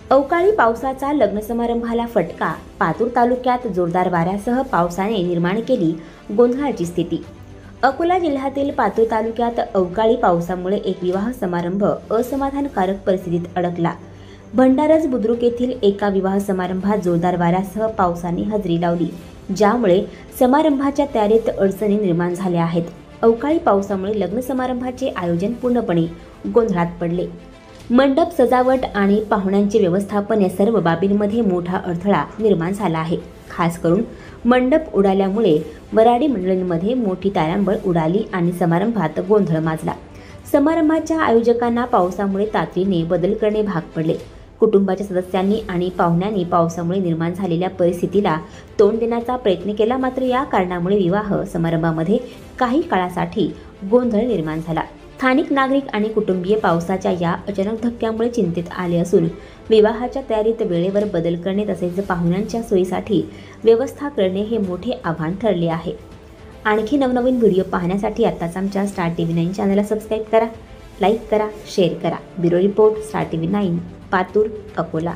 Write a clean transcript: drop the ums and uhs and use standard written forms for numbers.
अवकाळी पावसाचा लग्न समारंभाला फटका. पातूर तालुक्यात जोरदार वाऱ्यासह पावसाने निर्माण केली गोंधळाची स्थिती. अकोला जिल्ह्यातील पातूर तालुक्यात अवकाळी पावसामुळे एक विवाह समारंभ असमाधानकारक परिस्थितीत अडकला. भंडारज बुद्रुक येथील एका विवाह समारंभात जोरदार वाऱ्यासह पावसाने हजेरी लावली, ज्यामुळे समारंभाच्या तयारीत अडचणी निर्माण झाल्या आहेत. अवकाळी पावसामुळे लग्न समारंभाचे आयोजन पूर्णपणे गोंधळात पडले. मंडप सजावट आणि पाहुण्यांचे व्यवस्थापन या सर्व बाबींमध्ये मोठा अडथळा निर्माण झाला आहे. खास करून मंडप उडाल्यामुळे वऱ्हाडी मंडळींमध्ये मोठी तारांबळ उडाली आणि समारंभात गोंधळ माजला. समारंभाच्या आयोजकांना पावसामुळे तातडीने बदल करणे भाग पडले. कुटुंबाच्या सदस्यांनी आणि पाहुण्यांनी पावसामुळे निर्माण झालेल्या परिस्थितीला तोंड देण्याचा प्रयत्न केला, मात्र या कारणामुळे विवाह समारंभामध्ये काही काळासाठी गोंधळ निर्माण झाला. स्थानिक नागरिक आणि कुटुंबीय पावसाच्या या अचानक धक्क्यामुळे चिंतेत आले असून विवाहाच्या तयारीत वेळेवर बदल करणे तसेच पाहुण्यांच्या सोयीसाठी व्यवस्था करणे हे मोठे आव्हान ठरले आहे. आणखी नवनवीन व्हिडिओ पाहण्यासाठी आत्ताच आमच्या स्टार TV9 चॅनलला सबस्क्राईब करा, लाईक करा, शेअर करा. Bureau report, star TV9, Patur, Akola.